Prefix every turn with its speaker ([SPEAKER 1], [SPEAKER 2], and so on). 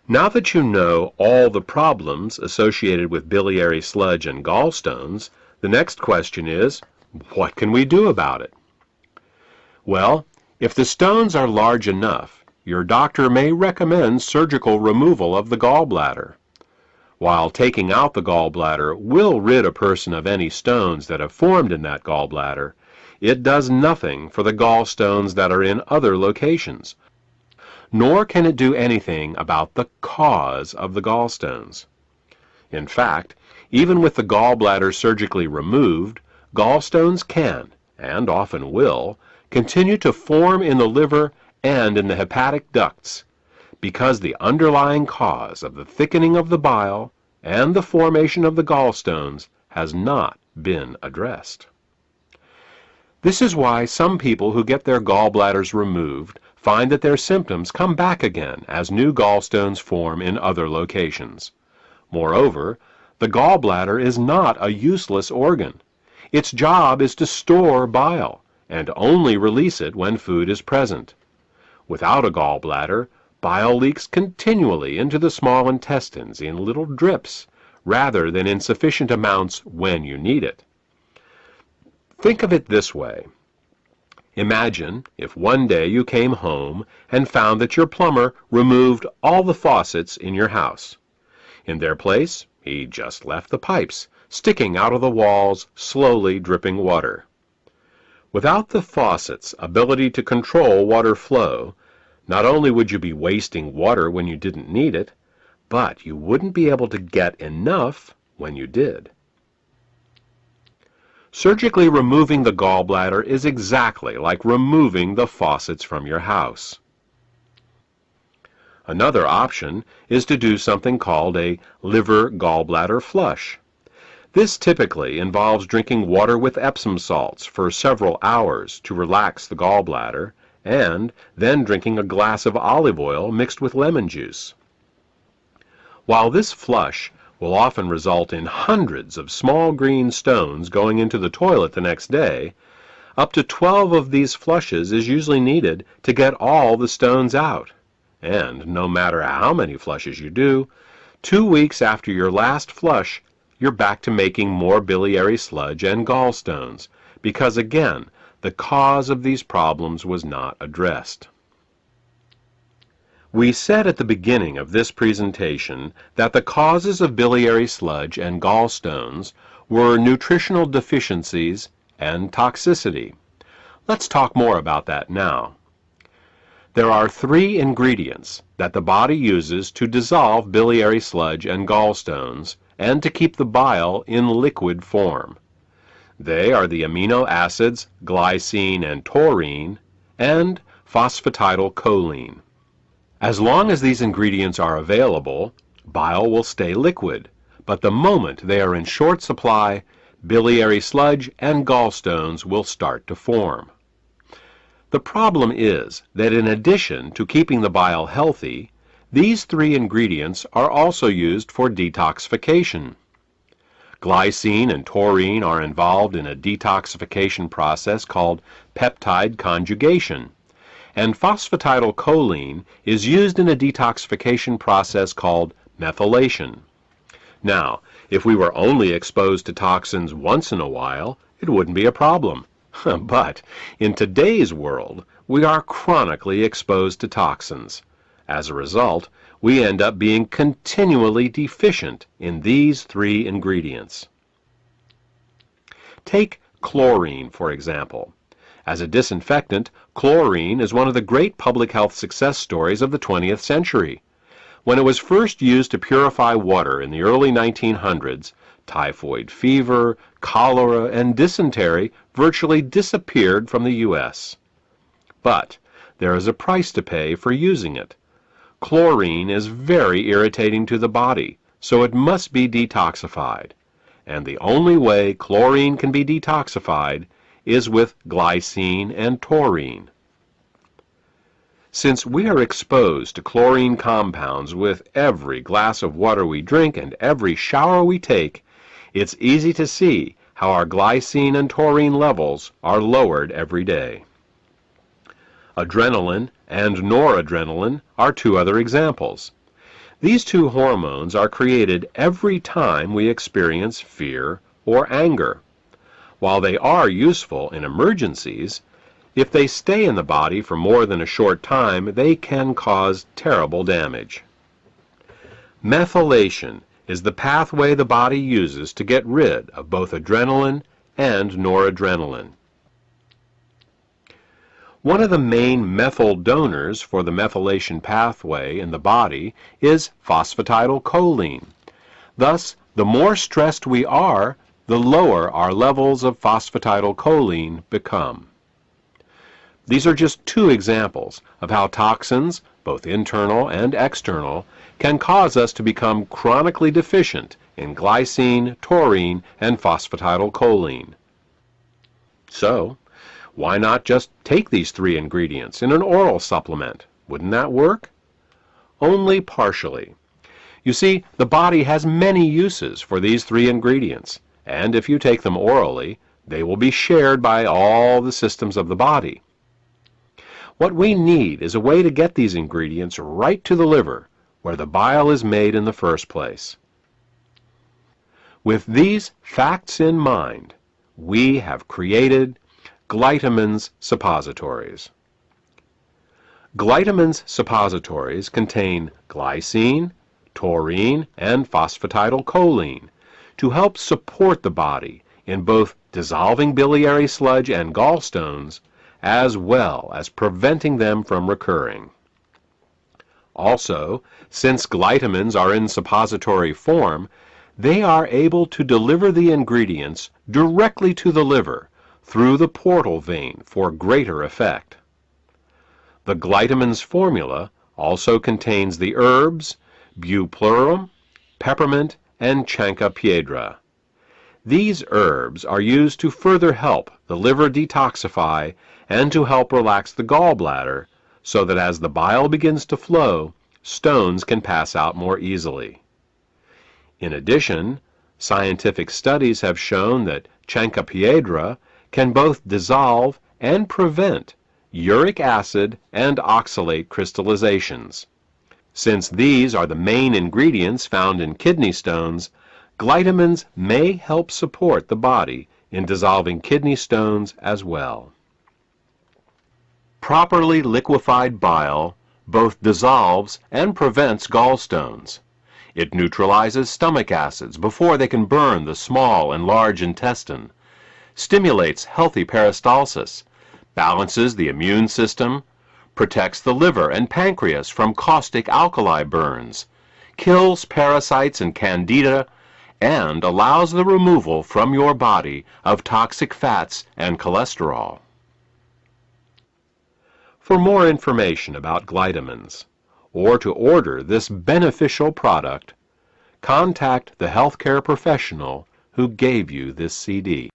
[SPEAKER 1] Now that you know all the problems associated with biliary sludge and gallstones, the next question is, what can we do about it? Well, if the stones are large enough, your doctor may recommend surgical removal of the gallbladder. While taking out the gallbladder will rid a person of any stones that have formed in that gallbladder, it does nothing for the gallstones that are in other locations, nor can it do anything about the cause of the gallstones. In fact, even with the gallbladder surgically removed, gallstones can, and often will, continue to form in the liver and in the hepatic ducts, because the underlying cause of the thickening of the bile and the formation of the gallstones has not been addressed. This is why some people who get their gallbladders removed find that their symptoms come back again as new gallstones form in other locations. Moreover, the gallbladder is not a useless organ. Its job is to store bile and only release it when food is present. Without a gallbladder, bile leaks continually into the small intestines in little drips, rather than in sufficient amounts when you need it. Think of it this way. Imagine if one day you came home and found that your plumber removed all the faucets in your house. In their place, he just left the pipes, sticking out of the walls, slowly dripping water. Without the faucet's ability to control water flow, not only would you be wasting water when you didn't need it, but you wouldn't be able to get enough when you did. Surgically removing the gallbladder is exactly like removing the faucets from your house. Another option is to do something called a liver gallbladder flush. This typically involves drinking water with Epsom salts for several hours to relax the gallbladder, and then drinking a glass of olive oil mixed with lemon juice. While this flush will often result in hundreds of small green stones going into the toilet the next day, up to 12 of these flushes is usually needed to get all the stones out. And no matter how many flushes you do, 2 weeks after your last flush, you're back to making more biliary sludge and gallstones, because again, the cause of these problems was not addressed. We said at the beginning of this presentation that the causes of biliary sludge and gallstones were nutritional deficiencies and toxicity. Let's talk more about that now. There are 3 ingredients that the body uses to dissolve biliary sludge and gallstones and to keep the bile in liquid form. They are the amino acids glycine and taurine and phosphatidylcholine. As long as these ingredients are available, bile will stay liquid, but the moment they are in short supply, biliary sludge and gallstones will start to form. The problem is that in addition to keeping the bile healthy, these 3 ingredients are also used for detoxification. Glycine and taurine are involved in a detoxification process called peptide conjugation, and phosphatidylcholine is used in a detoxification process called methylation. Now, if we were only exposed to toxins once in a while, it wouldn't be a problem. But in today's world, we are chronically exposed to toxins. As a result, we end up being continually deficient in these 3 ingredients. Take chlorine, for example. As a disinfectant, chlorine is one of the great public health success stories of the 20th century. When it was first used to purify water in the early 1900s, typhoid fever, cholera, and dysentery virtually disappeared from the U.S. But there is a price to pay for using it. Chlorine is very irritating to the body, so it must be detoxified. And the only way chlorine can be detoxified is with glycine and taurine. Since we are exposed to chlorine compounds with every glass of water we drink and every shower we take, it's easy to see how our glycine and taurine levels are lowered every day. Adrenaline and noradrenaline are 2 other examples. These two hormones are created every time we experience fear or anger. While they are useful in emergencies, if they stay in the body for more than a short time, they can cause terrible damage. Methylation is the pathway the body uses to get rid of both adrenaline and noradrenaline. One of the main methyl donors for the methylation pathway in the body is phosphatidylcholine. Thus, the more stressed we are, the lower our levels of phosphatidylcholine become. These are just two examples of how toxins, both internal and external, can cause us to become chronically deficient in glycine, taurine, and phosphatidylcholine. So, why not just take these three ingredients in an oral supplement? Wouldn't that work? Only partially. You see, the body has many uses for these three ingredients, and if you take them orally, they will be shared by all the systems of the body. What we need is a way to get these ingredients right to the liver, where the bile is made in the first place. With these facts in mind, we have created Glytamins suppositories. Glytamins suppositories contain glycine, taurine, and phosphatidylcholine to help support the body in both dissolving biliary sludge and gallstones, as well as preventing them from recurring. Also, since glytamins are in suppository form, they are able to deliver the ingredients directly to the liver through the portal vein for greater effect. The glytamins formula also contains the herbs bupleurum, peppermint, and chancropiedra. These herbs are used to further help the liver detoxify and to help relax the gallbladder so that as the bile begins to flow, stones can pass out more easily. In addition, scientific studies have shown that chancropiedra can both dissolve and prevent uric acid and oxalate crystallizations. Since these are the main ingredients found in kidney stones, glytamins may help support the body in dissolving kidney stones as well. Properly liquefied bile both dissolves and prevents gallstones. It neutralizes stomach acids before they can burn the small and large intestine, stimulates healthy peristalsis, balances the immune system, protects the liver and pancreas from caustic alkali burns, kills parasites and candida, and allows the removal from your body of toxic fats and cholesterol. For more information about glytamins, or to order this beneficial product, contact the healthcare professional who gave you this CD.